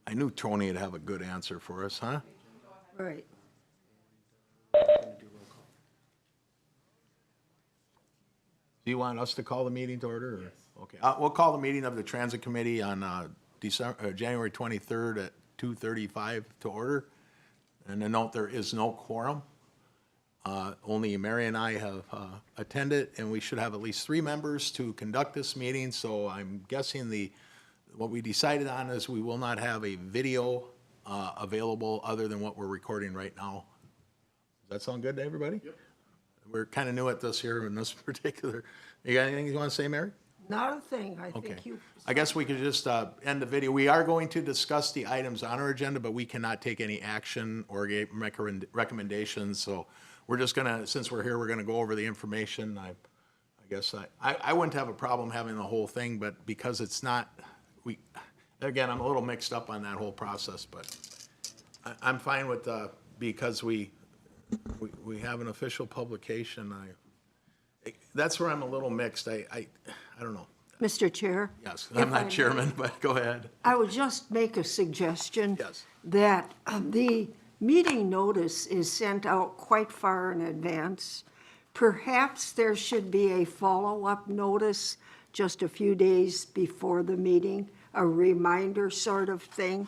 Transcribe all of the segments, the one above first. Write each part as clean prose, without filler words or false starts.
I knew Tony would have a good answer for us, huh? Right. Do you want us to call the meeting to order? Yes. Okay, we'll call the meeting of the Transit Committee on January 23rd at 2:35 to order. And to note, there is no quorum. Only Mary and I have attended, and we should have at least 3 members to conduct this meeting. So I'm guessing what we decided on is we will not have a video available other than what we're recording right now. Does that sound good to everybody? Yep. We're kind of new at this here in this particular. You got anything you want to say, Mary? Not a thing. I Okay. think you. I guess we could just end the video. We are going to discuss the items on our agenda, but we cannot take any action or give recommendations. So we're just gonna, since we're here, we're gonna go over the information. I guess I wouldn't have a problem having the whole thing, but because it's not, again, I'm a little mixed up on that whole process, but I'm fine with, because we have an official publication. That's where I'm a little mixed. I don't know. Mr. Chair? Yes, I'm not chairman, but go ahead. I would just make a suggestion. Yes. That the meeting notice is sent out quite far in advance. Perhaps there should be a follow-up notice just a few days before the meeting, a reminder sort of thing.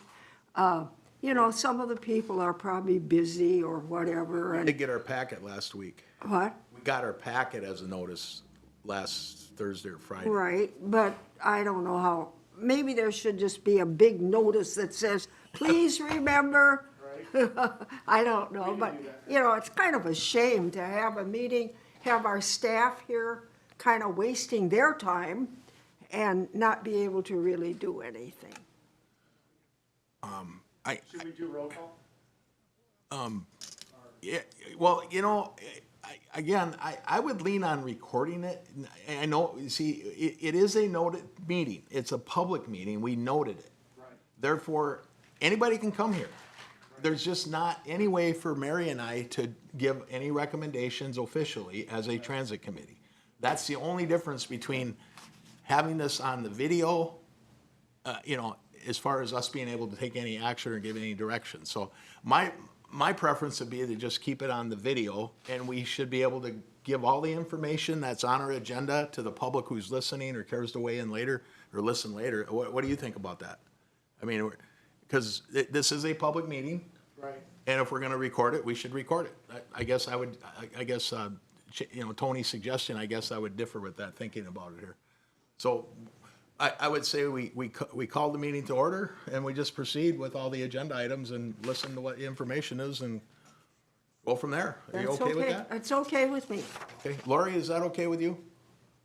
You know, some of the people are probably busy or whatever. We did get our packet last week. What? We got our packet as a notice last Thursday or Friday. Right, but I don't know how, maybe there should just be a big notice that says, please remember. I don't know, but, you know, it's kind of a shame to have a meeting, have our staff here kind of wasting their time and not be able to really do anything. Should we do roll call? Yeah, well, you know, I would lean on recording it. I know, you see, it is a noted meeting. It's a public meeting. We noted it. Right. Therefore, anybody can come here. There's just not any way for Mary and I to give any recommendations officially as a transit committee. That's the only difference between having this on the video, you know, as far as us being able to take any action or give any direction. So my preference would be to just keep it on the video, and we should be able to give all the information that's on our agenda to the public who's listening or cares to weigh in later or listen later. What do you think about that? I mean, because this is a public meeting. Right. And if we're going to record it, we should record it. I guess you know, Tony's suggestion, I guess I would differ with that, thinking about it here. So I would say we call the meeting to order, and we just proceed with all the agenda items and listen to what the information is and go from there. Are you okay with that? It's okay with me. Okay, Lori, is that okay with you?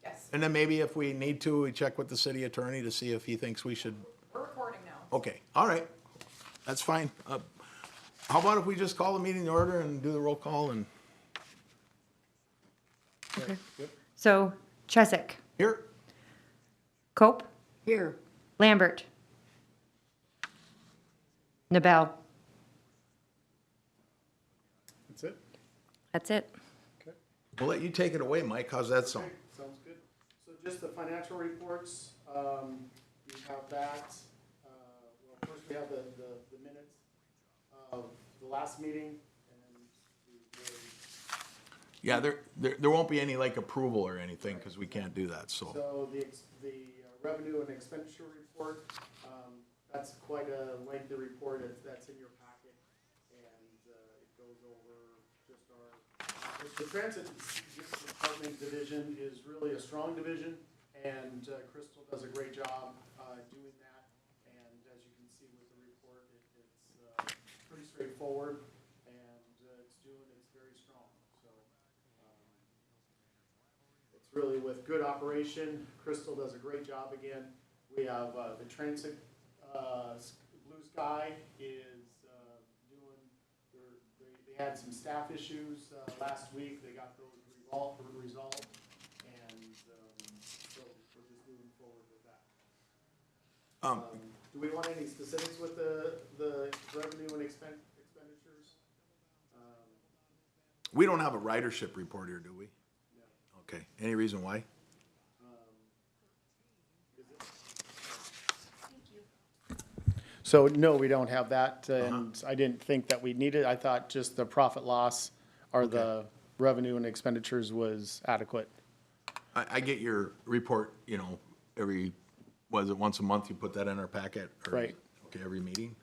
Yes. And then maybe if we need to, we check with the city attorney to see if he thinks we should. We're recording now. Okay, all right, that's fine. How about if we just call the meeting to order and do the roll call and. Okay. So Chesick, Here. Cope, Here. Lambert, Nabel. That's it? That's it. Okay. We'll let you take it away, Mike. How's that sound? Okay, sounds good. So just the financial reports, we have that. Well, first we have the minutes of the last meeting, and Yeah, there won't be any like approval or anything because we can't do that, so. so the revenue and expenditure report, that's quite a lengthy report. That's in your packet, and it goes over just the transit department division is really a strong division, and Crystal does a great job doing that. And as you can see with the report, it's pretty straightforward, and it's very strong. So it's really with good operation. Crystal does a great job again. We have the transit Blue Sky is doing. They had some staff issues last week. They got those resolved, and so we're just moving forward with that. Do we want any specifics with the revenue and expenditures? We don't have a ridership report here, do we? No. Okay, any reason why? Is it? So no, we don't have that, and I didn't think that we needed. I thought just the profit loss or the revenue and expenditures was adequate. I get your report, you know, was it once a month you put that in our packet? Or- Right. Okay, every meeting?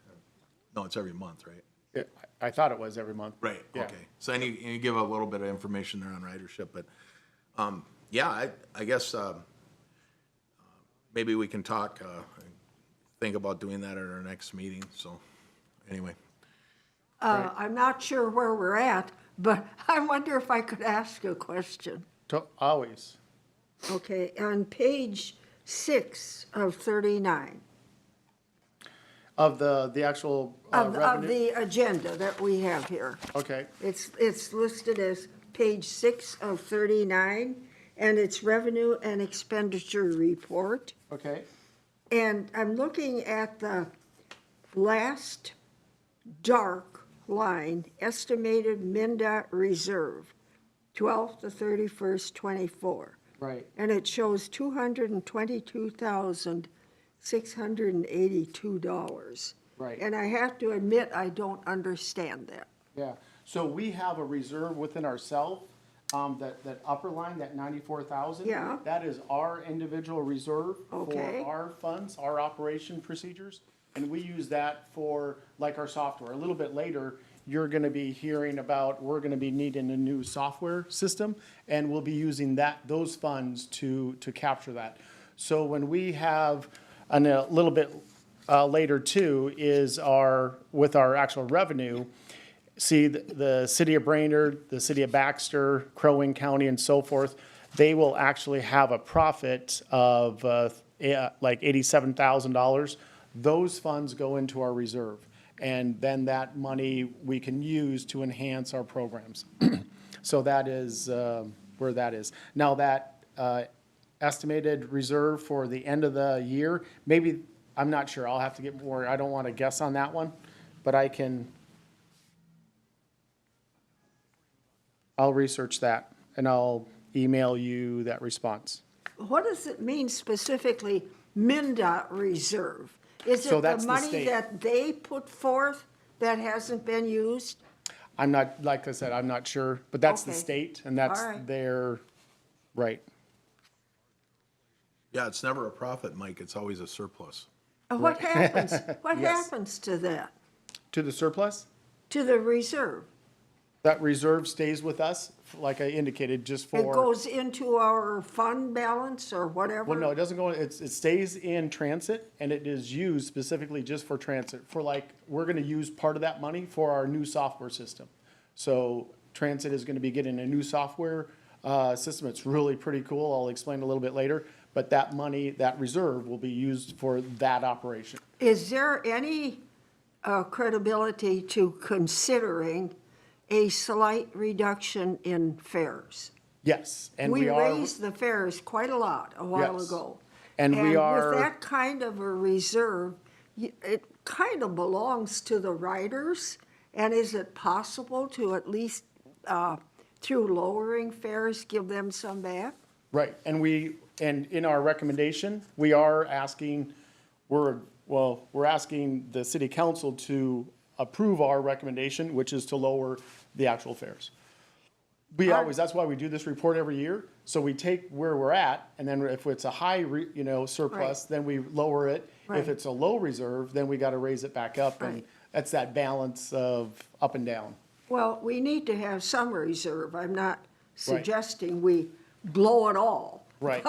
No, it's every month, right? I thought it was every month. Right, Yeah. okay. So you give a little bit of information there on ridership, but, yeah, I guess, maybe we can talk, think about doing that at our next meeting, so, anyway. I'm not sure where we're at, but I wonder if I could ask a question. Always. Okay, on page 6 of 39, Of the actual of revenue? the agenda that we have here. Okay, It's listed as page 6 of 39, and it's revenue and expenditure report. okay, And I'm looking at the last dark line, estimated MnDOT reserve, 12th to 31st, 24. right. And it shows $222,682. Right. And I have to admit, I don't understand that. Yeah, so we have a reserve within ourselves, that upper line, that 94,000. Yeah. That is our individual reserve Okay. for our funds, our operation procedures. And we use that for, like, our software. A little bit later, you're gonna be hearing about, we're gonna be needing a new software system, and we'll be using those funds to capture that. So when we have, and a little bit later too, is with our actual revenue, see, the city of Brainerd, the city of Baxter, Crow Wing County, and so forth, they will actually have a profit of like $87,000. Those funds go into our reserve, and then that money we can use to enhance our programs. So that is where that is. Now, that estimated reserve for the end of the year, maybe, I'm not sure, I'll have to get more, I don't want to guess on that one, but I'll research that, and I'll email you that response. What does it mean specifically, MnDOT reserve? Is So it that's the the money state. that they put forth that hasn't been used? I'm not, like I said, I'm not sure, but that's the Okay. state, and that's All right. their, right. Yeah, it's never a profit, Mike, it's always a surplus. What happens, what Yes. happens to that, To the surplus, to the reserve? that reserve stays with us, like I indicated, just It for, goes into our fund balance or whatever? well, no, it doesn't go, it stays in transit, and it is used specifically just for transit, for like, we're gonna use part of that money for our new software system. So transit is gonna be getting a new software system, it's really pretty cool, I'll explain a little bit later, but that money, that reserve will be used for that operation. Is there any credibility to considering a slight reduction in fares? Yes, and We we are, raised the fares quite a lot a while Yes. ago. And we are- with that kind of a reserve, it kind of belongs to the riders. And is it possible to at least, through lowering fares, give them some back? right, and in our recommendation, we are asking, we're asking the city council to approve our recommendation, which is to lower the actual fares. That's why we do this report every year, so we take where we're at, and then if it's a high, surplus, then we lower it. Right. If it's a low reserve, then we gotta raise it back up, and Right. that's that balance of up and down. Well, we need to have some reserve. I'm not suggesting we blow it all. Right.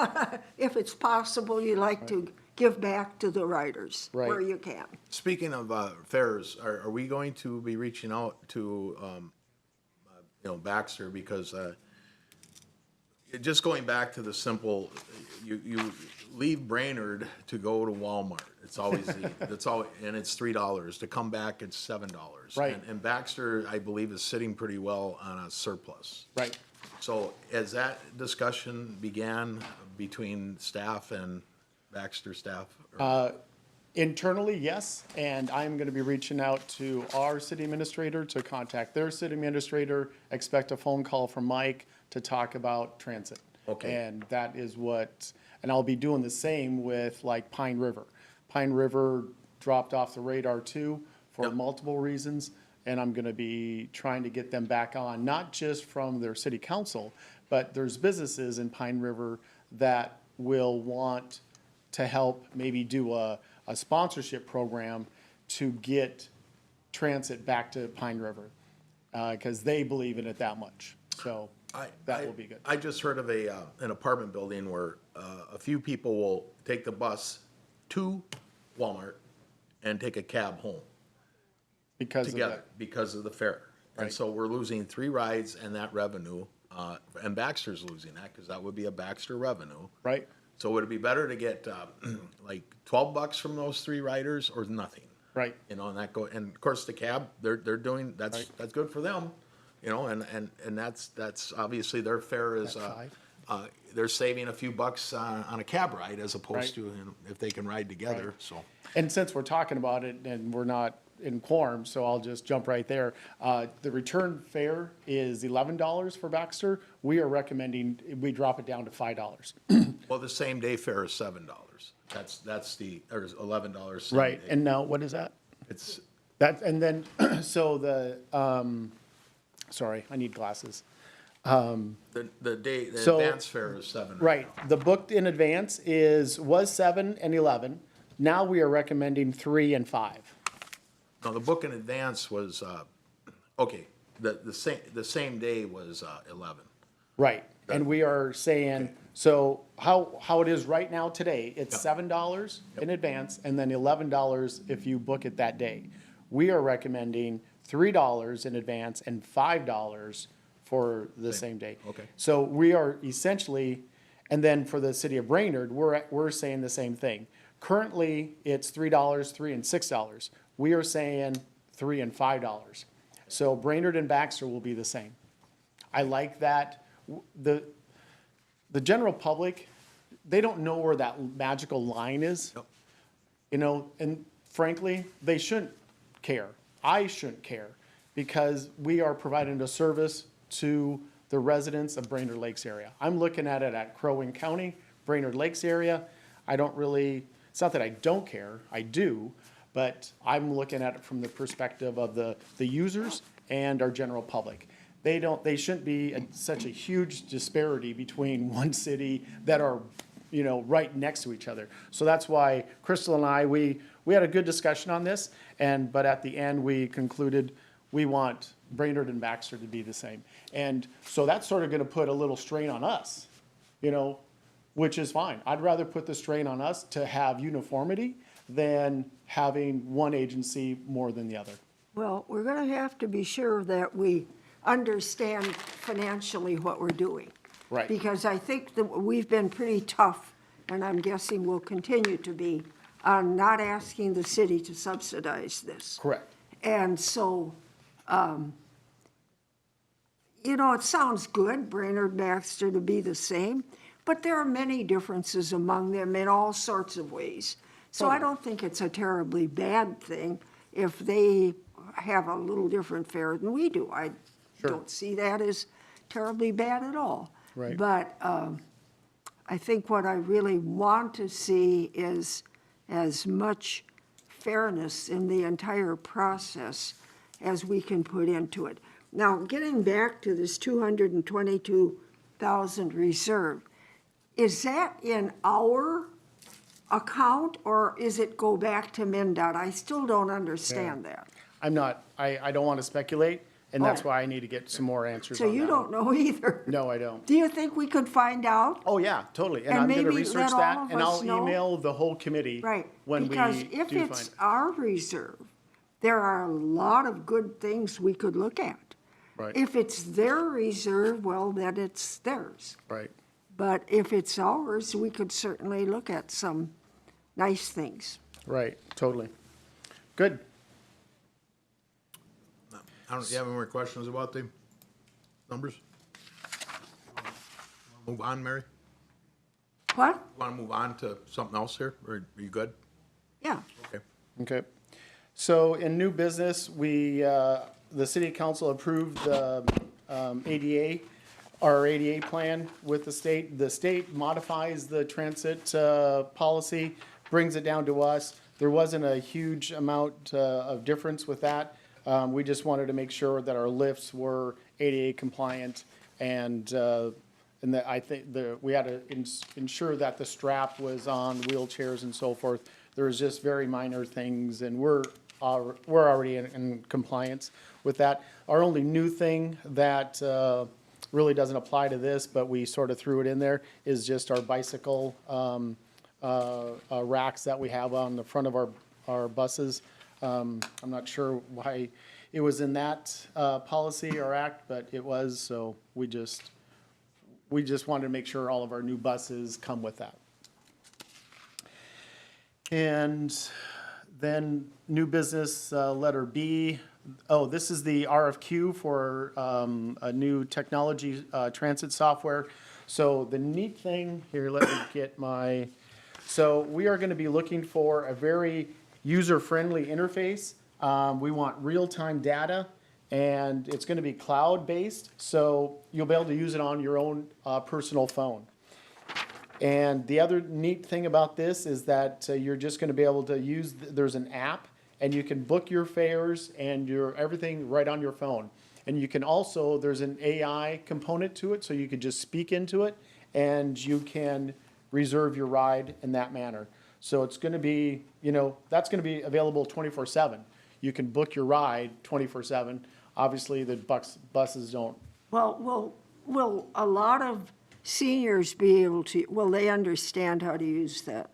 If it's possible, you like to give back to the riders Right. where you can. Speaking of fares, are we going to be reaching out to, Baxter? Because just going back to the simple, you leave Brainerd to go to Walmart. It's always, and it's $3. To come back, it's $7. Right. And Baxter, I believe, is sitting pretty well on a surplus. Right. So as that discussion began between staff and Baxter staff? or- Internally, yes, and I'm gonna be reaching out to our city administrator to contact their city administrator, expect a phone call from Mike to talk about transit. Okay. And that is and I'll be doing the same with like Pine River. Pine River, dropped off the radar too for Yep. multiple reasons. And I'm gonna be trying to get them back on, not just from their city council, but there's businesses in Pine River that will want to help maybe do a sponsorship program to get transit back to Pine River, because they believe in it that much. So that will be good. I just heard of an apartment building where a few people will take the bus to Walmart and take a cab home Because of together that. because of the fare. And Right. so we're losing 3 rides and that revenue, and Baxter's losing that because that would be a Baxter revenue. Right? So would it be better to get like $12 from those 3 riders or nothing? Right. You know, and and of course the cab, they're doing, that's good for them, you know, and that's obviously their fare is, That's they're saving a few bucks on a cab ride as opposed Right. to, you know, if they can ride together, so. And since we're talking about it and we're not in quorum, so I'll just jump right there. The return fare is $11 for Baxter. We are recommending we drop it down to $5. Well, the same day fare is $7. That's the, or is $11 same Right, day. and now, what is that? It's, That, and then, so the, sorry, I need glasses. the So- advance fare is $7. Right, the booked in advance was 7 and 11. Now we are recommending 3 and 5. No, the book in advance was, okay, the same day was 11. Right, and we are saying, so how it is right now today, it's $7 in advance and then $11 if you book it that day. We are recommending $3 in advance and $5 for the same day. Okay. So we are essentially, and then for the city of Brainerd, we're saying the same thing. Currently, it's $3, $3 and $6. We are saying $3 and $5. So Brainerd and Baxter will be the same. I like that. The general public, they don't know where that magical line is. Yep. You know, and frankly, they shouldn't care. I shouldn't care because we are providing a service to the residents of Brainerd Lakes area. I'm looking at it at Crow Wing County, Brainerd Lakes area. I don't really, it's not that I don't care, I do, but I'm looking at it from the perspective of the users and our general public. They shouldn't be such a huge disparity between one city that are, you know, right next to each other. So that's why Crystal and I, we had a good discussion on this, but at the end, we concluded we want Brainerd and Baxter to be the same. And so that's sort of gonna put a little strain on us, you know, which is fine. I'd rather put the strain on us to have uniformity than having one agency more than the other. Well, we're gonna have to be sure that we understand financially what we're doing. Right. Because I think that we've been pretty tough, and I'm guessing we'll continue to be, on not asking the city to subsidize this. Correct. And so, you know, it sounds good, Brainerd Baxter to be the same, but there are many differences among them in all sorts of ways. So I don't think it's a terribly bad thing if they have a little different fare than we do. I don't see that as terribly bad at all. Right. But I think what I really want to see is as much fairness in the entire process as we can put into it. Now, getting back to this 222,000 reserve, is that in our account or is it go back to MnDOT? I still don't understand that. I'm not, I don't want to speculate, and that's Oh. why I need to get some more answers So on you that don't know either? No, I don't. Do you think we could find out? Oh, yeah, totally. And And I'm gonna maybe research let all that, of and us I'll know? email the whole committee Right, when we do because find if it's it. our reserve, there are a lot of good things we could look at. Right. If it's their reserve, well, then it's theirs. Right, But if it's ours, we could certainly look at some nice things. right, totally. Good. I don't, you have any more questions about the numbers? Move on, Mary? What? Want to move on to something else here, or are you good? Yeah. Okay. Okay. So in new business, the city council approved the ADA, our ADA plan with the state. The state modifies the transit policy, brings it down to us. there wasn't a huge amount of difference with that. We just wanted to make sure that our lifts were ADA compliant, and that I think we had to ensure that the strap was on wheelchairs and so forth. There was just very minor things, and we're already in compliance with that. Our only new thing that really doesn't apply to this, but we sort of threw it in there, is just our bicycle racks that we have on the front of our buses. I'm not sure why it was in that policy or act, but it was, so we just wanted to make sure all of our new buses come with that. And then new business, letter B. Oh, this is the RFQ for a new technology transit software. So the neat thing here, let me get my, so we are going to be looking for a very user-friendly interface. We want real-time data, and it's going to be cloud-based, so you'll be able to use it on your own personal phone. And the other neat thing about this is that you're just going to be able to use, there's an app, and you can book your fares and your everything right on your phone. And you can also, there's an AI component to it, so you could just speak into it, and you can reserve your ride in that manner. So it's going to be, that's going to be available 24/7. You can book your ride 24/7. Obviously, the buses don't. Well, will a lot of seniors be able to, will they understand how to use that?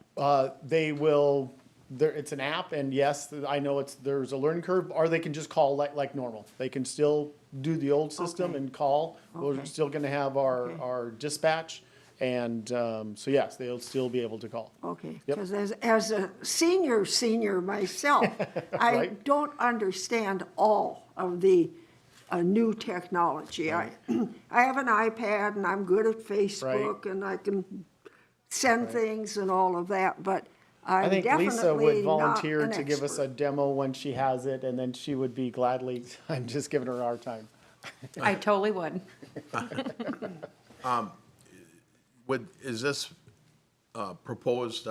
They will, it's an app, and yes, I know there's a learning curve, or they can just call like normal. They can still do the old system Okay. and call. We're Okay. still going to have Okay. our dispatch, and so yes, they'll still be able to call. Okay, Yep. because as a senior myself, I Right. don't understand all of the new technology. I have an iPad and I'm good at Facebook and I can send things and all of that, but I I'm think Lisa definitely would not volunteer an to give us a expert. demo when she has it, and then she would be gladly, I'm just giving her our time. I totally would. Is this proposed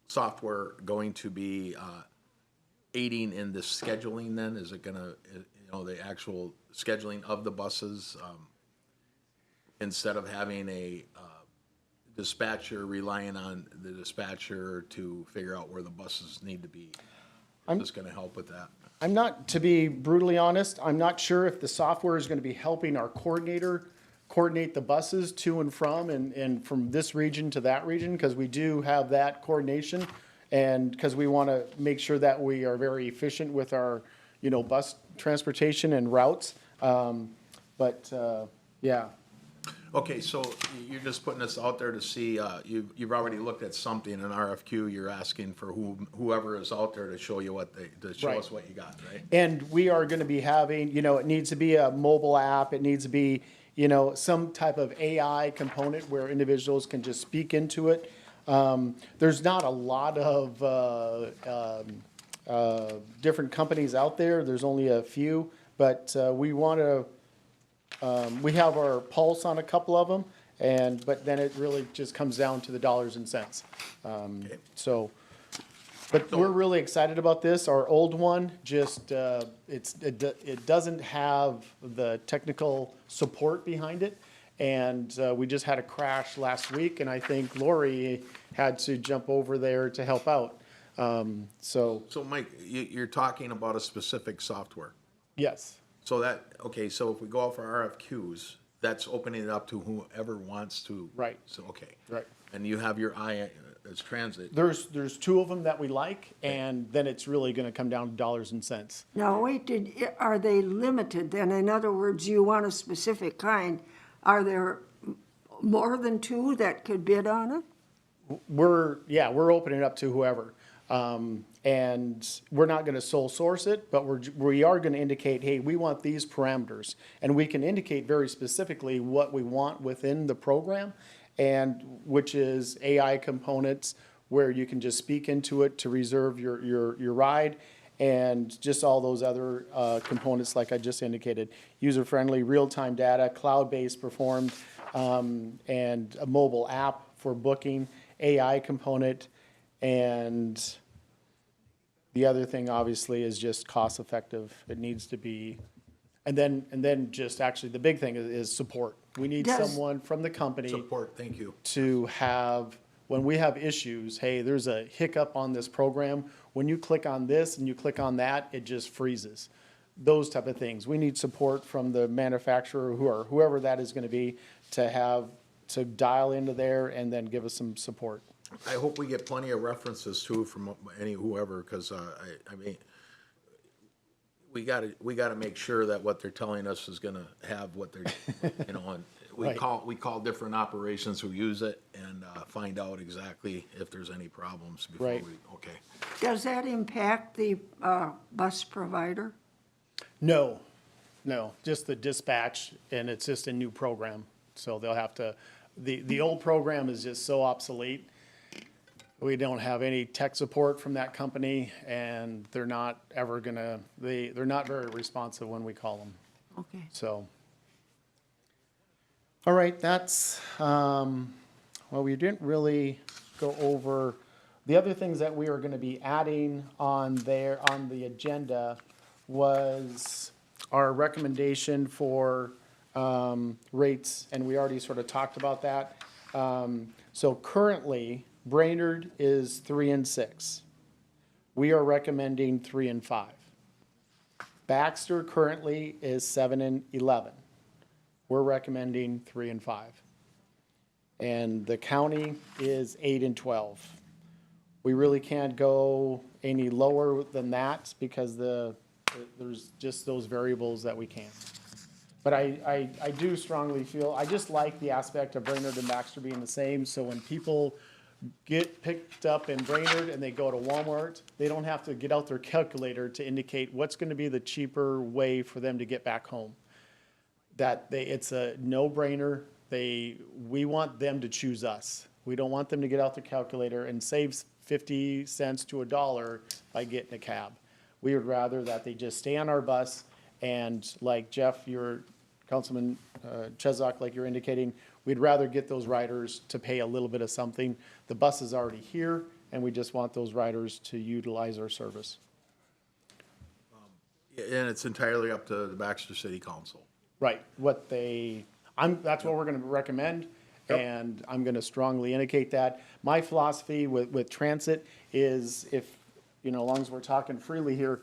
software going to be aiding in the scheduling then? Is it gonna, the actual scheduling of the buses? Instead of having a dispatcher relying on the dispatcher to figure out where the buses need to be? Is this gonna help with that? I'm not, to be brutally honest, I'm not sure if the software is gonna be helping our coordinator coordinate the buses to and from this region to that region, because we do have that coordination, and because we want to make sure that we are very efficient with our, bus transportation and routes. Yeah. Okay, so you're just putting this out there to see, you've already looked at something, an RFQ, you're asking for whoever is out there to show you to show Right. us what you got, right? And we are going to be having, it needs to be a mobile app. It needs to be, some type of AI component where individuals can just speak into it. There's not a lot of different companies out there. There's only a few, but we want to, we have our pulse on a couple of them, but then it really just comes down to the dollars and cents. But we're really excited about this. Our old one just, it doesn't have the technical support behind it. And we just had a crash last week, and I think Lori had to jump over there to help out. So Mike, you're talking about a specific software. Yes, So if we go out for RFQs, that's opening it up to whoever wants to. Right. So, okay. right. And you have your eye as transit. There's two of them that we like, and then it's really gonna come down to dollars and cents. Now, wait, are they limited then? In other words, you want a specific kind. Are there more than two that could bid on it? We're opening it up to whoever. And we're not gonna sole source it, but we are gonna indicate, hey, we want these parameters. And we can indicate very specifically what we want within the program, and which is AI components where you can just speak into it to reserve your ride, and just all those other components like I just indicated. User-friendly, real-time data, cloud-based performed, and a mobile app for booking, AI component, and The other thing obviously is just cost effective. It needs to be, and then just actually the big thing is support. We need Does- someone from the company Support, thank you. to have, when we have issues, hey, there's a hiccup on this program. When you click on this and you click on that, it just freezes. Those type of things. We need support from the manufacturer or whoever that is going to be to dial into there and then give us some support. I hope we get plenty of references too from whoever, because I mean, we gotta make sure that what they're telling us is gonna have what they're, you know, and Right. we call different operations who use it and find out exactly if there's any problems before Right. okay. Does that impact the bus provider? No, just the dispatch, and it's just a new program. So they'll have to, the old program is just so obsolete. We don't have any tech support from that company, and they're not ever gonna, they're not very responsive when we call them, Okay. so. All right, that's, well, we didn't really go over, the other things that we are gonna be adding on there, on the agenda was our recommendation for rates, and we already sort of talked about that. So currently, Brainerd is 3 and 6. We are recommending 3 and 5. Baxter currently is 7 and 11. We're recommending 3 and 5. And the county is 8 and 12. We really can't go any lower than that because there's just those variables that we can't. But I do strongly feel, I just like the aspect of Brainerd and Baxter being the same, so when people get picked up in Brainerd and they go to Walmart, they don't have to get out their calculator to indicate what's gonna be the cheaper way for them to get back home. It's a no-brainer. We want them to choose us. We don't want them to get out their calculator and save 50 cents to $1 by getting a cab. We would rather that they just stay on our bus, and like Jeff, your Councilman Chesak, like you're indicating, we'd rather get those riders to pay a little bit of something. The bus is already here, and we just want those riders to utilize our service. And it's entirely up to the Baxter City Council. Right, that's what we're gonna recommend, and I'm gonna strongly indicate that. My philosophy with transit is if, as long as we're talking freely here,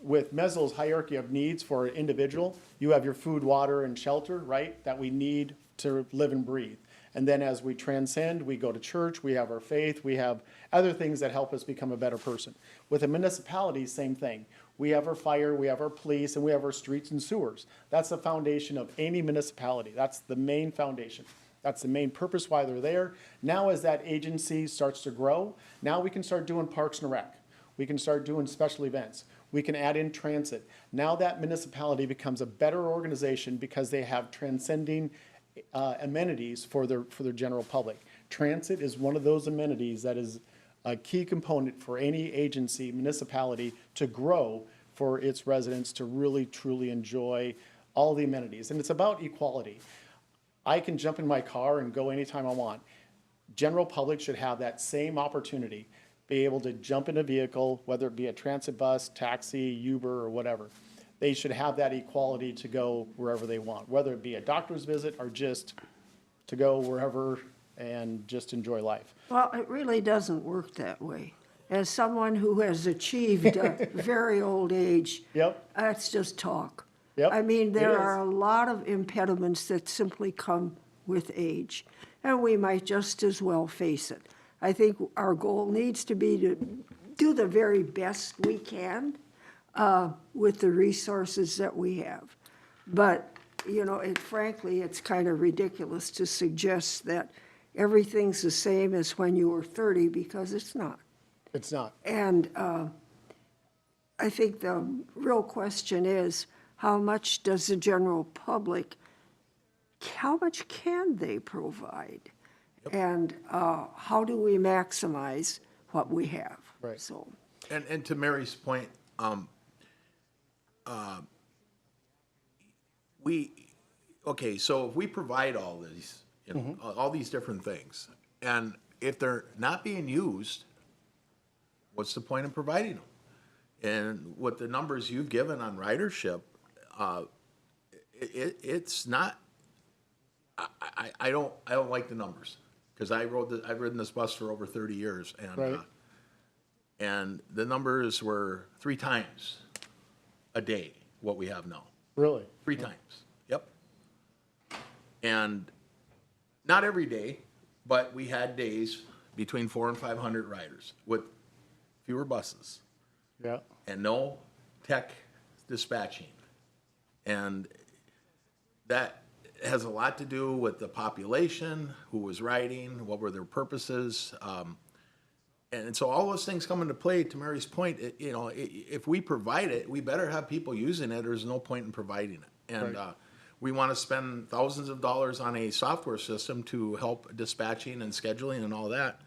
with Meslow's hierarchy of needs for an individual, you have your food, water, and shelter, right, that we need to live and breathe. And then as we transcend, we go to church, we have our faith, we have other things that help us become a better person. With a municipality, same thing. We have our fire, we have our police, and we have our streets and sewers. That's the foundation of any municipality. That's the main foundation. That's the main purpose why they're there. Now as that agency starts to grow, now we can start doing parks and rec. We can start doing special events. We can add in transit. Now that municipality becomes a better organization because they have transcending amenities for their general public. Transit is one of those amenities that is a key component for any agency, municipality to grow for its residents to really, truly enjoy all the amenities. And it's about equality. I can jump in my car and go anytime I want. General public should have that same opportunity, be able to jump in a vehicle, whether it be a transit bus, taxi, Uber, or whatever. They should have that equality to go wherever they want, whether it be a doctor's visit or just to go wherever and just enjoy life. Well, it really doesn't work that way. As someone who has achieved a very old age, Yep. that's just talk. Yep, I mean, it there is. are a lot of impediments that simply come with age, and we might just as well face it. I think our goal needs to be to do the very best we can with the resources that we have. But, frankly, it's kind of ridiculous to suggest that everything's the same as when you were 30, because it's not. It's not. And I think the real question is, how much does the general public, how much can they provide? And how do we maximize what we have? Right. So, And to Mary's point, so if we provide all these, all these different things, and if they're not being used, what's the point in providing them? And what the numbers you've given on ridership, it's not, I don't like the numbers. Because I've ridden this bus for over 30 years, and Right. And the numbers were 3 times a day what we have now. Really? 3 times. Yep. And not every day, but we had days between 400 and 500 riders with fewer buses Yeah. and no tech dispatching. And that has a lot to do with the population, who was riding, what were their purposes. And so all those things come into play. To Mary's point, if we provide it, we better have people using it, or there's no point in providing it. And Right. we want to spend thousands of dollars on a software system to help dispatching and scheduling and all that.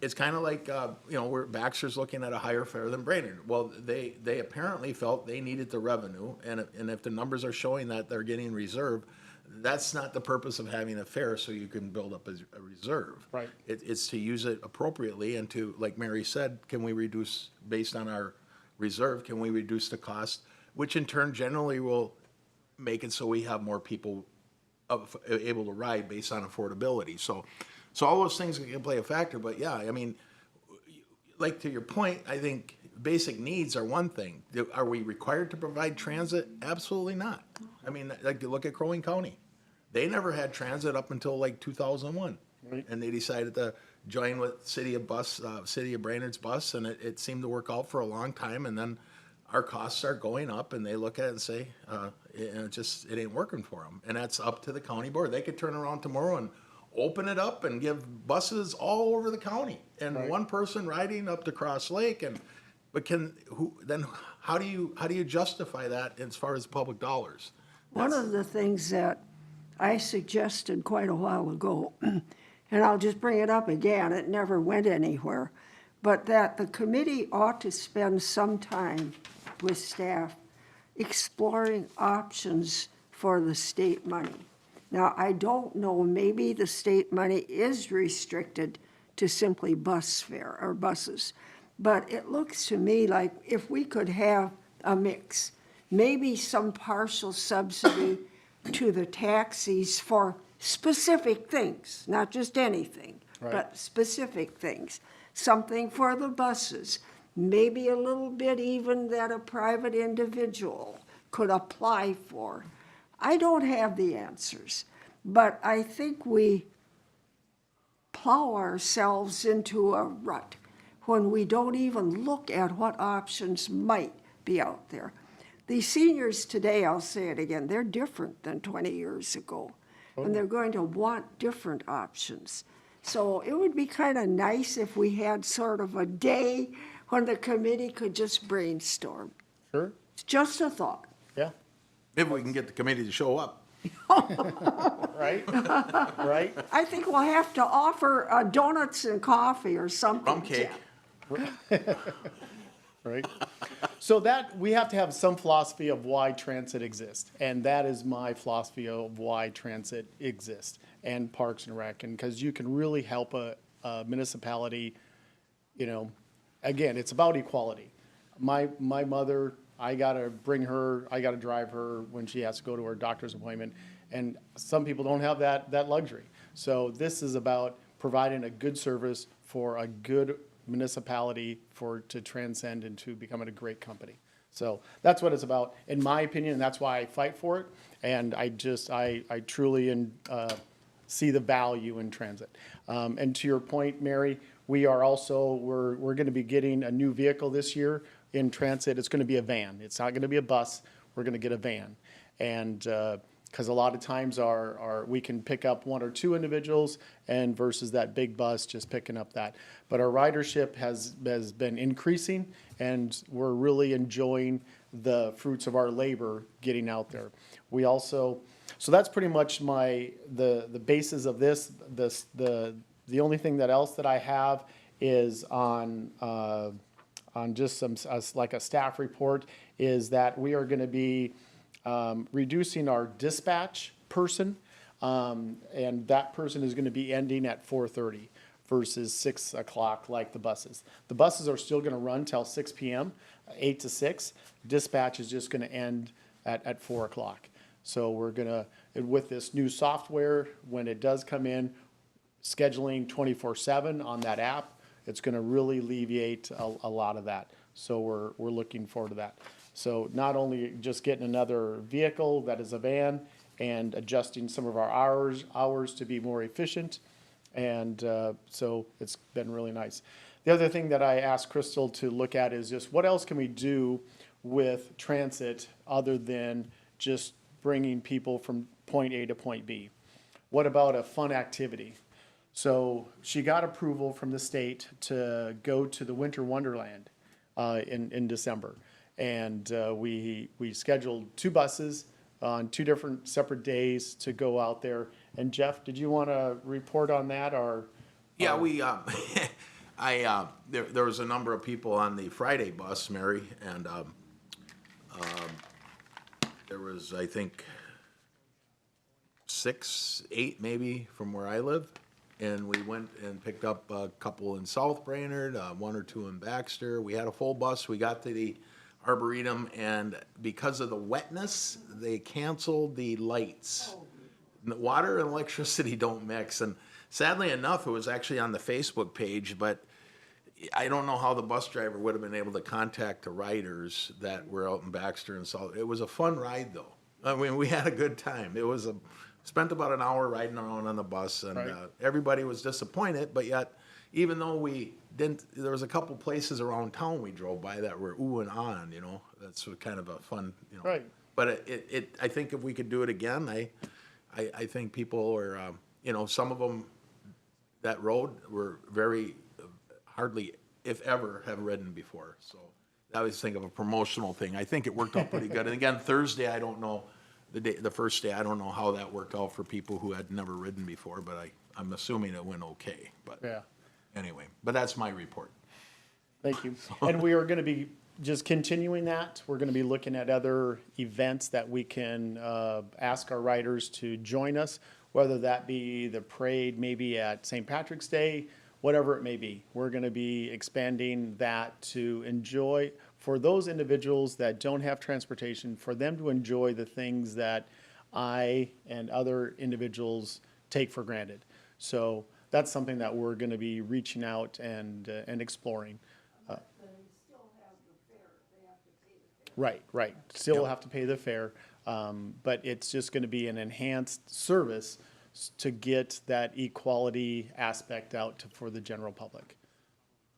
It's kind of like, where Baxter's looking at a higher fare than Brainerd. Well, they apparently felt they needed the revenue, and if the numbers are showing that they're getting reserve, that's not the purpose of having a fare, so you can build up a reserve. Right. It's to use it appropriately and to, like Mary said, can we reduce, based on our reserve, can we reduce the cost, which in turn generally will make it so we have more people able to ride based on affordability. So all those things can play a factor, but yeah, I mean, like to your point, I think basic needs are one thing. Are we required to provide transit? Absolutely not. I mean, like look at Crow Wing County. They never had transit up until like 2001. Right. And they decided to join with City of Brainerd's bus, and it seemed to work out for a long time, and then our costs are going up, and they look at it and say, it ain't working for them. And that's up to the county board. They could turn around tomorrow and open it up and give buses all over the county, and Right. one person riding up to Cross Lake, then how do you justify that as far as public dollars? One of the things that I suggested quite a while ago, and I'll just bring it up again, it never went anywhere, but that the committee ought to spend some time with staff exploring options for the state money. Now, I don't know, maybe the state money is restricted to simply bus fare or buses, but it looks to me like if we could have a mix, maybe some partial subsidy to the taxis for specific things, not just anything, Right. but specific things. Something for the buses, maybe a little bit even that a private individual could apply for. I don't have the answers, but I think we plow ourselves into a rut when we don't even look at what options might be out there. The seniors today, I'll say it again, they're different than 20 years ago, and they're going to want different options. So it would be kind of nice if we had sort of a day when the committee could just brainstorm. Sure. It's just a thought. Yeah. Maybe we can get the committee to show up. Right. Right. I think we'll have to offer donuts and coffee or something. Rum cake. Jeff. Right. So that we have to have some philosophy of why transit exists, and that is my philosophy of why transit exists and Parks and Rec, and because you can really help a municipality. Again, it's about equality. My mother, I gotta drive her when she has to go to her doctor's appointment, and some people don't have that luxury. So this is about providing a good service for a good municipality to transcend into becoming a great company. So that's what it's about, in my opinion, and that's why I fight for it. And I truly see the value in transit. And to your point, Mary, we're going to be getting a new vehicle this year in transit. It's going to be a van. It's not going to be a bus. We're going to get a van. And because a lot of times we can pick up 1 or 2 individuals and versus that big bus just picking up that. But our ridership has been increasing, and we're really enjoying the fruits of our labor getting out there. So that's pretty much the basis of this. The only thing else that I have is on just like a staff report is that we are going to be reducing our dispatch person, and that person is going to be ending at 4:30 versus 6 o'clock like the buses. The buses are still gonna run till 6 PM, 8 to 6. Dispatch is just gonna end at 4 o'clock. So we're gonna, with this new software, when it does come in, scheduling 24/7 on that app, it's gonna really alleviate a lot of that. So we're looking forward to that. So not only just getting another vehicle that is a van and adjusting some of our hours to be more efficient. And so it's been really nice. The other thing that I asked Crystal to look at is just what else can we do with transit other than just bringing people from point A to point B? What about a fun activity? So she got approval from the state to go to the Winter Wonderland in December. And we scheduled 2 buses on 2 different separate days to go out there. And Jeff, did you want to report on that or? Yeah, we, there was a number of people on the Friday bus, Mary, and there was, I think, 6, 8 maybe from where I live. And we went and picked up a couple in South Brainerd, 1 or 2 in Baxter. We had a full bus. We got to the Arboretum, and because of the wetness, they canceled the lights. The water and electricity don't mix, and sadly enough, it was actually on the Facebook page, but I don't know how the bus driver would have been able to contact the riders that were out in Baxter and South. It was a fun ride, though. I mean, we had a good time. Spent about an hour riding around on the bus, and Right. Everybody was disappointed, but yet, even though we didn't, there was a couple places around town we drove by that were ooh and on, you know. That's kind of a fun, you know. Right. But I think if we could do it again, I think people were, you know, some of them, that road were very, hardly, if ever, have ridden before. So I always think of a promotional thing. I think it worked out pretty good. And again, Thursday, I don't know, the first day, I don't know how that worked out for people who had never ridden before, but I'm assuming it went okay. But Yeah. anyway, but that's my report. Thank you. And we are going to be just continuing that. We're going to be looking at other events that we can ask our riders to join us, whether that be the parade maybe at St. Patrick's Day, whatever it may be. We're going to be expanding that to enjoy, for those individuals that don't have transportation, for them to enjoy the things that I and other individuals take for granted. So that's something that we're going to be reaching out and exploring. Right. Still have to pay the fare, but it's just going to be an enhanced service to get that equality aspect out for the general public.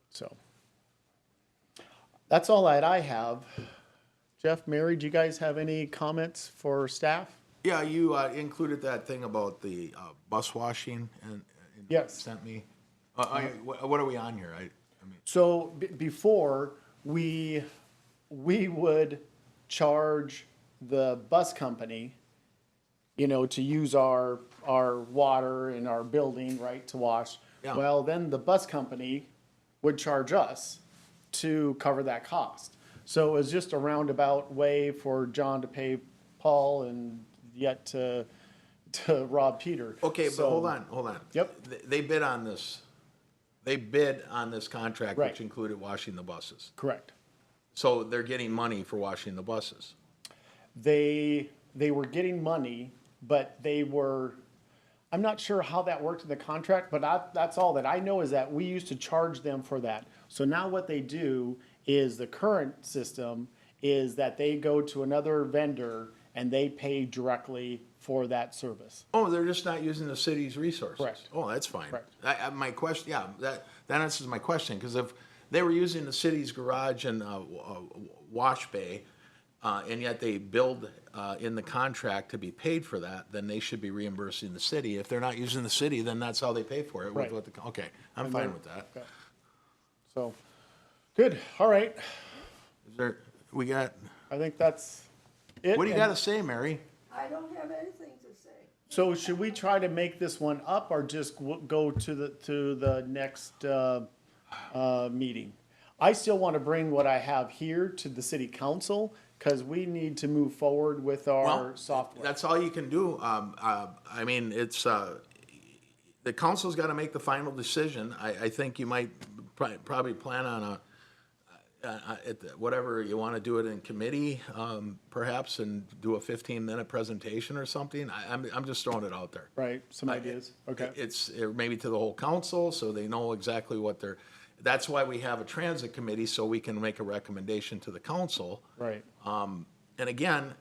So that's all that I have. Jeff, Mary, do you guys have any comments for staff? Yeah, you included that thing about the bus washing and Yes. sent me. What are we on here? I mean, So before, we would charge the bus company, you know, to use our water in our building, right, to wash. Yeah. Well, then the bus company would charge us to cover that cost. So it was just a roundabout way for John to pay Paul and yet to rob Peter. okay, but So- hold on. Yep. They bid on this. They bid on this contract, Right. which included washing the buses. Correct. So they're getting money for washing the buses. They were getting money, but I'm not sure how that worked in the contract, but that's all that I know is that we used to charge them for that. So now what they do is the current system is that they go to another vendor and they pay directly for that service. Oh, they're just not using the city's resources. Correct. Oh, that's fine. Correct. My question, yeah, that answers my question, because if they were using the city's garage and wash bay, and yet they billed in the contract to be paid for that, then they should be reimbursing the city. If they're not using the city, then that's how they pay for it. Right. Okay, I'm fine with that. Okay. So, good, all right. Is there, we got, I think that's it. what do you And got to say, Mary? I don't have anything to say. So should we try to make this one up or just go to the next meeting? I still want to bring what I have here to the city council because we need to move forward with our Well, software. That's all you can do. I mean, it's, the council's got to make the final decision. I think you might probably plan on whatever you want to do it in committee, perhaps, and do a 15-minute presentation or something. I'm just throwing it out there. Right, some ideas, okay. It's maybe to the whole council, so they know exactly what they're, that's why we have a transit committee, so we can make a recommendation to the council. Right. And again,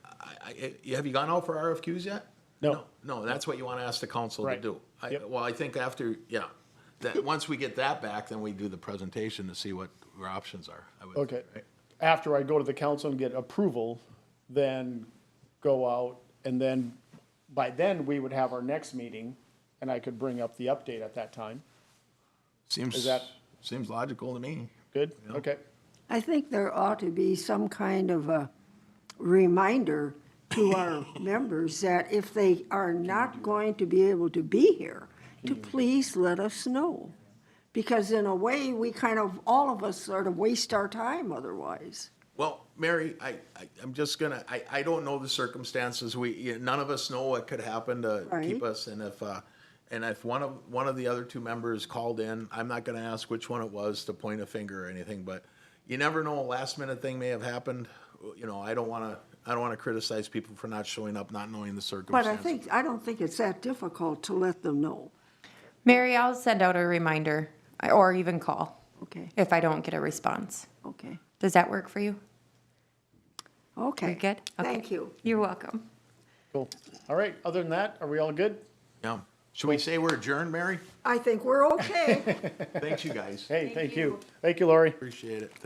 have you gone out for RFQs yet? No. No, that's what you want to ask the council to Right. do. Yep. Well, I think after, that, once we get that back, then we do the presentation to see what our options are. I would Okay. say, right? After I go to the council and get approval, then go out, and then, by then, we would have our next meeting, and I could bring up the update at that time. Is that- Seems logical to me. Good? Okay. I think there ought to be some kind of a reminder to our members that if they are not going to be able to be here, to please let us know. Because in a way, we kind of, all of us sort of waste our time otherwise. Well, Mary, I'm just gonna, I don't know the circumstances. None of us know what could happen to keep Right. us. And if one of the other two members called in, I'm not gonna ask which one it was to point a finger or anything, but you never know, a last minute thing may have happened. You know, I don't wanna criticize people for not showing up, not knowing the But circumstances. I don't think it's that difficult to let them know. Mary, I'll send out a reminder or even call Okay, if I don't get a response. okay, Does that work for you? okay. You good? Okay. Thank you. You're welcome. Cool. All right, other than that, are we all good? Yeah. Should we say we're adjourned, Mary? I think we're okay. Thanks, you guys. Hey, thank you. Thank you, Lori. Appreciate it. Thank